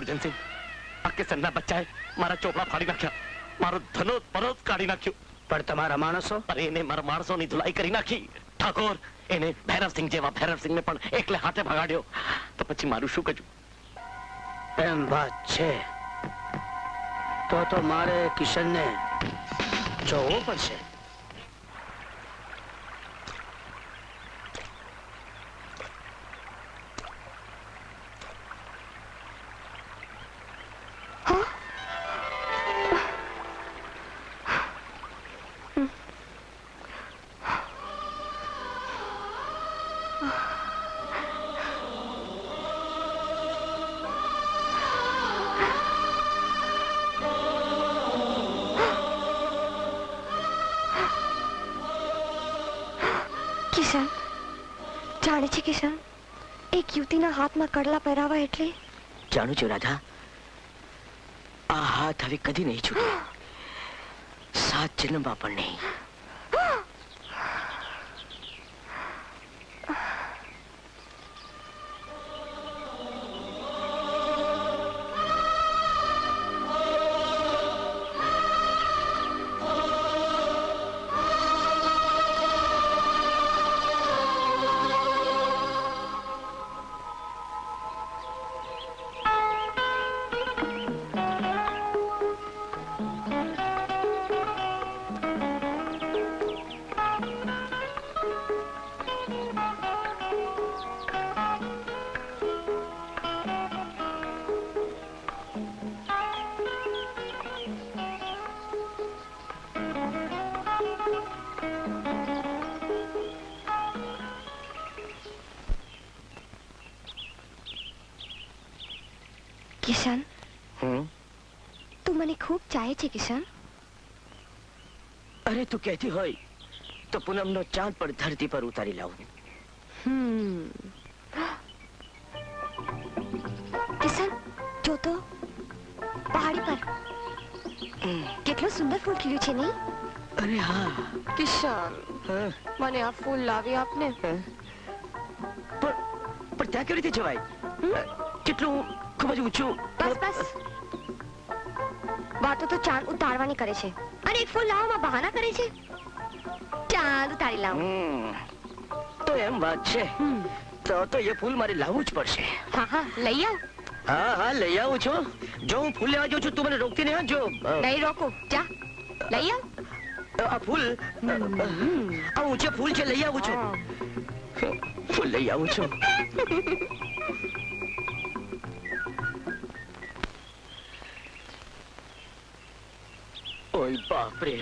સુરજનસિંહ, આ કિશનના બચ્ચાએ મારા ચોપડા ફાડી નાખ્યા, મારો ધનો પરોત કાઢી નાખ્યો. પણ તમારા માણસો? અરે એને મારા માણસોની ધુલાઈ કરી નાખી. ઠાકોર એને ભૈરવસિંહ જેવા ભૈરવસિંહને પણ એકલે હાથે ભગાડ્યો. તો પછી મારું શું કજું? એમ વાત છે તો મારે કિશનને જોવું પડશે. કિશન, જાણે છે કિશન, એક યુવતીના હાથમાં કડલા પહેરાવા એટલે? જાણું છું રાધા, આ હાથ હવે કદી નહીં છૂટે, 7 જન્મમાં પણ નહીં. કિશન, તું મને ખૂબ ચાહે છે કિશન? અરે તું કહેતી હોય તો પૂનમનો ચાંદ પણ ધરતી પર ઉતારી લાવું. કિશન, જો તો પહાડી પર કેટલું સુંદર ફૂલ ખીલ્યું છે નહીં? અરે હા કિશન, મને આ ફૂલ લાવી આપને. પણ ત્યાં કેવી રીતે જવાય? કેટલું ખૂબ જ ઊંચું. બસ બસ, વાતો તો ચાંદ ઉતારવાની કરે છે અને એક ફૂલ લાવવામાં બહાના કરે છે. ચાંદ ઉતારી લાવું. તો એમ વાત છે તો એ ફૂલ મારે લાવવું જ પડશે. હા હા, લઈ આવ. હા હા, લઈ આવું છું. જો હું ફૂલ લેવા જાઉં છું તું મને રોકતી નહીં. જો નહીં રોકું, જા લઈ આવ. આ ફૂલ, આ ઊંચે ફૂલ છે, લઈ આવું છું. ફૂલ લઈ આવું છું. ઓય બાપરે.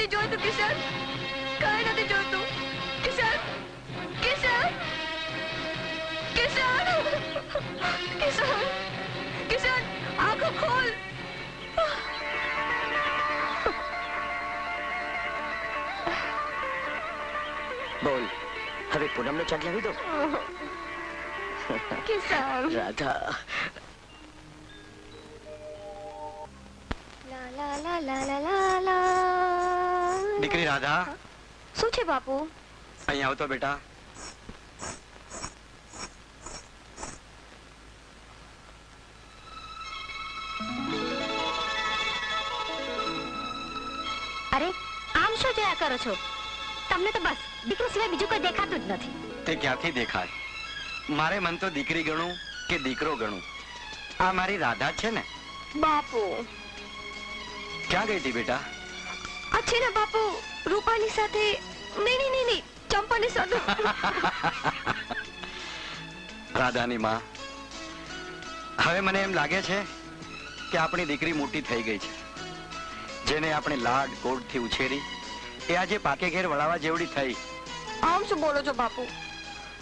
નથી જોઈતું કિશન, કઈ નથી જોઈતું. કિશન, કિશન, કિશન, કિશન, કિશન, આંખો ખોલ. બોલ, હવે પૂનમનો ચાંદ લાવી દો. કિશન. રાધા, લા લા લા લા લા લા લા. દીકરી રાધા, શું છે બાપુ? અહીં આવતો બેટા. અરે આમ શું જોયા કરો છો? તમને તો બસ દીકરો સિવાય બીજું કોઈ દેખાતું જ નથી. તે ક્યાંથી દેખાય? મારે મન તો દીકરી ગણું કે દીકરો ગણું, આ મારી રાધા છે ને. બાપુ ક્યાં ગઈ હતી બેટા? આ છે ને બાપુ, રૂપાની સાથે. નહીં નહીં નહીં, ચંપાની સાથે. રાધાની માં, હવે મને એમ લાગે છે કે આપણી દીકરી મોટી થઈ ગઈ છે. જેને આપણે લાડ કોડથી ઉછેરી એ આજે પાકે ઘેર વળાવા જેવડી થઈ. આમ શું બોલો છો બાપુ?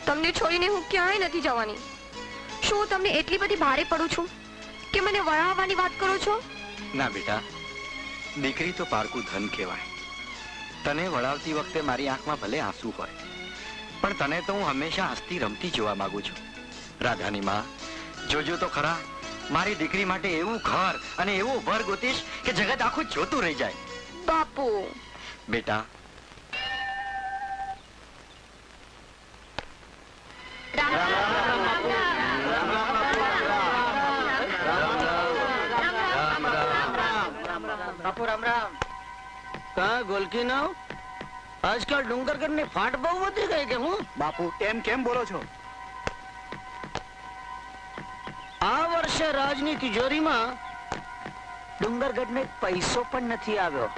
તમને છોડીને હું ક્યાંય નથી જવાની. શું તમને એટલી બધી ભારે પડું છું કે મને વળાવવાની વાત કરો છો? ના બેટા, દીકરી તો પારકું ધન કહેવાય. તને વળાવતી વખતે મારી આંખમાં ભલે આંસુ હોય, પણ તને તો હું હંમેશા હસતી રમતી જોવા માંગુ છું. રાધાની માં, જોજો તો ખરા, મારી દીકરી માટે એવું ઘર અને એવું ભર ગોતીશ કે જગત આખું જોતું રહી જાય. બાપુ બેટા, બાપુ રામ રામ. કા ગોલકી નાવ, આજકાલ ડુંગરગઢ ની ફાટ બહુ વધી ગઈ કે હું? બાપુ એમ કેમ બોલો છો? આ વર્ષે રાજની તિજોરીમાં ડુંગરગઢ ને પૈસો પણ નથી આવ્યો.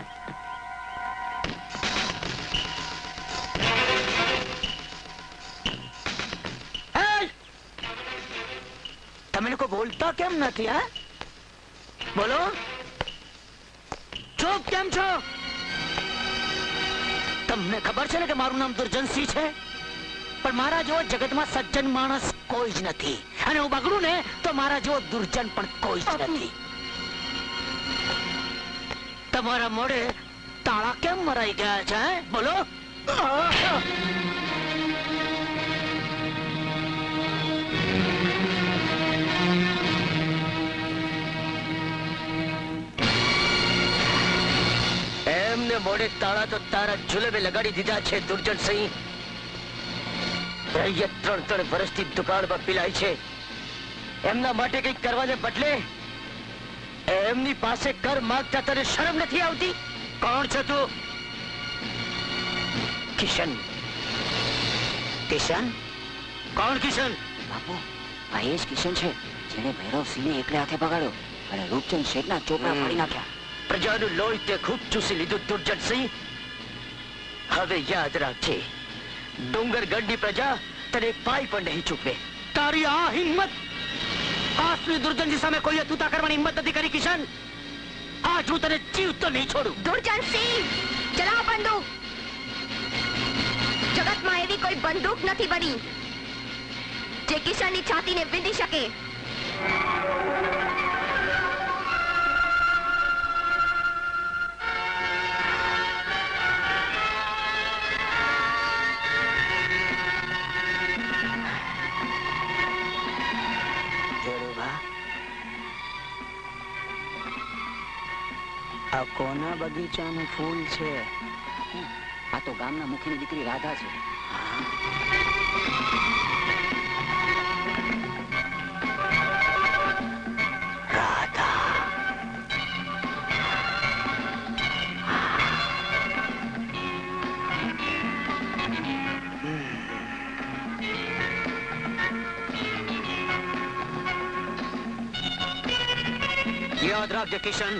તમે લોકો બોલતા કેમ નથી? હા, બોલો. ચૂપ કેમ છો? તમને ખબર છે ને કે મારું નામ દુર્જનસિંહ છે, પણ મારા જેવો જગતમાં સજ્જન માણસ કોઈ જ નથી, અને હું બગડું ને તો મારા જેવો દુર્જન પણ કોઈ જ નથી. તમારા મોઢે તાળા કેમ મરાઈ ગયા છે? બોલો. એમને મોઢે તાળા તો તારા જુલમે લગાડી દીધા છે દુર્જનસિંહ. રૈયત 3 વર્ષથી દુકાળમાં પીલાય છે. એમના માટે કંઈક કરવાને બદલે એમની પાસે કર માંગતા તને શરમ નથી આવતી? કોણ છે તું? કિશન. કિશન? કોણ કિશન? બાપુ, આ એ જ કિશન છે જેણે ભૈરવસિંહને એકલે હાથે ભગાડ્યો અને રૂપચંદ શેઠના ચોપડા ફાડી નાખ્યા. પ્રજાનું લોહી તે ખૂબ ચૂસી લીધું દુર્જનસિંહ. હવે યાદ રાખજે, ડુંગરગઢની પ્રજા તને એક પાઈ પણ નહીં ચૂકવે. તારી આ હિંમત કાશ્મીર દુર્જનસિંહ સામે કોઈએ તૂતા કરવાની હિંમત નથી કરી કિશન. આજ હું તને જીવતો નહીં છોડું. દુર્જનસિંહ, ચલાવો બંદૂક. જગતમાં એવી કોઈ બંદૂક નથી બની જે કિશનની છાતીને વિંધી શકે. આ કોના બગીચાનું ફૂલ છે? આ તો ગામના મુખીની દીકરી રાધા છે. રાધા. યાદ રાખજે કિશન,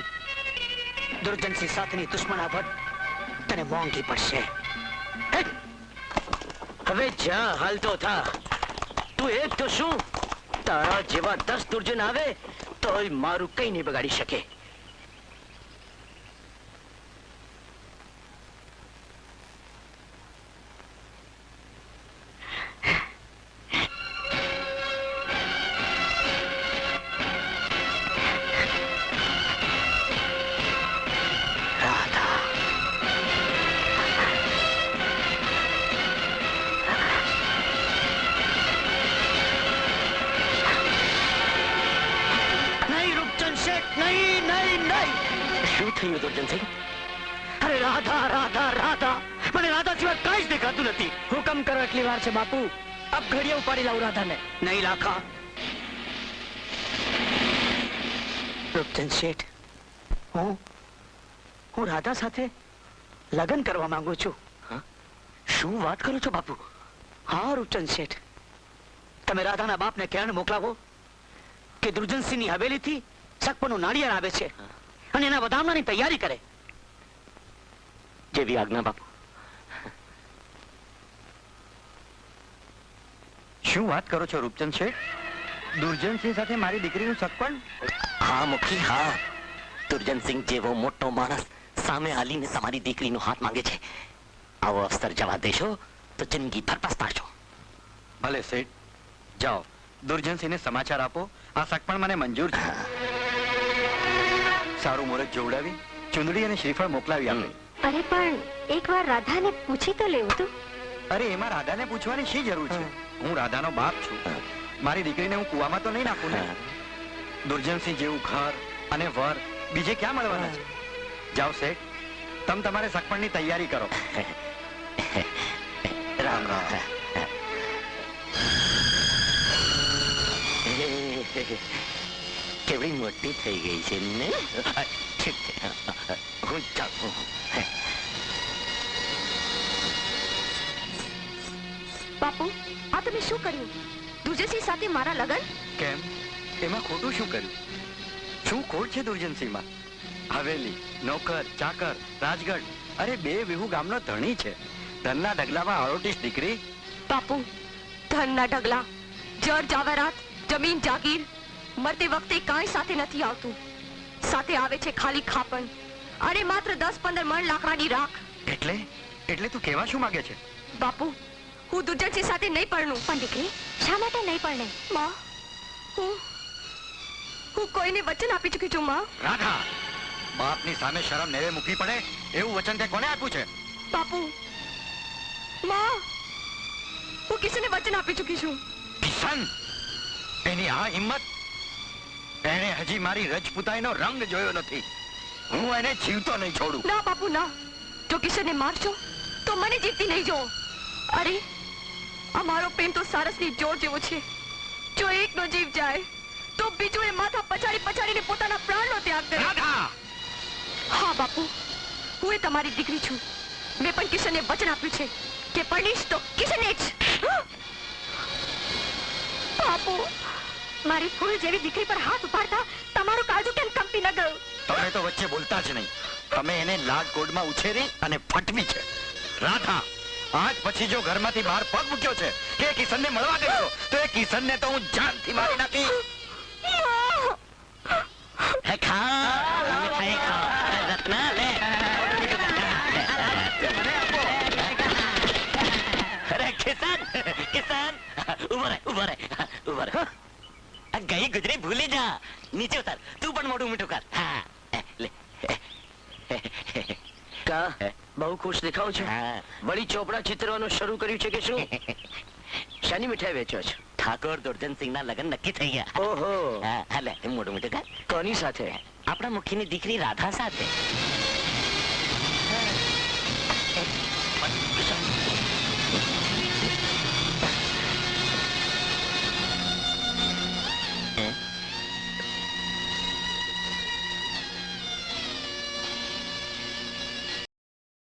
દુર્જનસિંહ સાથેની દુશ્મનાવટ તને મોંઘી પડશે. હવે જ્યાં હાલતો થા. તું એક તો શું, તારા જેવા 10 દુર્જન આવે તોય મારું કઈ નહીં બગાડી શકે. થયું દુર્જનસિંહ? અરે રાધા રાધા રાધા, મને રાધા સિવાય કાંઈ જ દેખાતું નથી. હુકમ કરો, એટલી વાર છે બાપુ. અબ ઘડીએ ઉપાડી લાવું રાધાને. નહીં લાખા. રૂપચંદ શેઠ, હું રાધા સાથે લગ્ન કરવા માંગુ છું. શું વાત કરો છો બાપુ? હા રૂપચંદ શેઠ, તમે રાધાના બાપને કહેણ મોકલાવો કે દુર્જનસિંહની હવેલીથી સગપણનું નાળિયેર આવે છે અને એના વધામણાની તૈયારી કરે. જેવી આજ્ઞા બાપુ. શું વાત કરો છો રૂપચંદ શેઠ? દુર્જનસિંહ સાથે મારી દીકરીનું સગપણ? હા મુખી, હા. દુર્જનસિંહ જેવો મોટો માણસ સામે હાલીને તમારી દીકરીનો હાથ માંગે છે. આવો અવસર જવા દેશો તો જિંદગીભર પસ્તાશો. ભલે શેઠ, જાઓ દુર્જનસિંહને સમાચાર આપો, આ સગપણ મને મંજૂર છે. સારું મુહૂર્ત જોવડાવી ચુંદડી અને શ્રીફળ મોકલાવી આપે. અરે પણ એકવાર રાધાને પૂછી તો લેવું તું. અરે એમાં રાધાને પૂછવાની શી જરૂર છે? હું રાધાનો બાપ છું. મારી દીકરીને હું કુવામાં તો નહીં નાખું ને. દુર્જનસિંહ જેવું ઘર અને વર બીજે ક્યાં મળવાના છે? જાઓ શેઠ, તમે તમારે સગપણની તૈયારી કરો. રામ રામ. કેવડી મોટી થઈ ગઈ છે ને. હું જાઉં. બાપુ, આ તમે શું કર્યું? દુર્જનસિંહ સાથે મારા લગ્ન? કેમ, એમાં ખોટું શું કર્યું? શું ખોટ છે દુર્જનસિંહમાં? હવેલી, નોકર, ચાકર, રાજગઢ, અરે 2 વિહુ ગામનો ધણી છે. ધનના ઢગલામાં આરોટીશ દીકરી. બાપુ, ધનના ઢગલા, જળ જાવેરાત, જમીન જાગીર, મરતે વખતે કાંઈ સાથે નથી આવતું. સાથે આવે છે ખાલી ખાપણ અને માત્ર 10-15 મણ લાકડાની રાખ. એટલે તું કહેવા શું માંગે છે? બાપુ, હું દુર્જનસિંહ સાથે નહીં પરણું. પણ દીકરી, શા માટે નહીં પરણે? માં, હું કોઈને વચન આપી ચૂકી છું માં. રાધા, બાપની સામે શરમ નેવે મૂકવી પડે એવું વચન તે કોને આપ્યું છે? બાપુ, માં, હું કિશનને વચન આપી ચૂકી છું. કિશન, એની આ હિંમત! એને હજી મારી રજપૂતાઈનો રંગ જોયો નથી. હું એને જીવતો નહીં છોડું. ના બાપુ ના, જો કિશનને મારશો તો મને જીવતી નહીં જો. અરે, અમારો પ્રેમ તો સારસની જોર જેવો છે. જો એકનો જીવ જાય તો બીજો એ માથા પછાડીને પોતાના પ્રાણનો ત્યાગ કરે. રાધા! હા બાપુ, હું એ તમારી દીકરી છું. મેં પણ કિશનને વચન આપ્યું છે કે પરણીશ તો કિશનને જ. બાપુ, મારી ફૂલ જેવી દીકરી પર હાથ ઉપાડતા તમારું કાળજું કેમ કંપી ન ગયું? તમે તો વચ્ચે બોલતા જ નહીં. તમે એને લાડ કોડમાં ઉછેરી અને ફટવી છે. રાધા, આજ પછી જો ઘરમાંથી બહાર પગ મૂક્યો છે કે કિશનને મળવા ગયો તો એ કિશનને તો હું જાનથી મારી નાખી. ગઈ ગુજરી ભૂલી જા. નીચે ઉતાર, તું પણ મોઢું મીઠું કર. હા, લે. કા બહુ ખુશ દેખાવ છે. વળી ચોપડા ચિત્રવાનું શરૂ કર્યું છે કે શું? શાની મીઠાઈ વેચો છો? ઠાકોર દુર્જનસિંહના લગ્ન નક્કી થઈ ગયા. ઓહો, હા, લે મોઢું મીઠું કર. કોની સાથે? આપણા મુખીની દીકરી રાધા સાથે.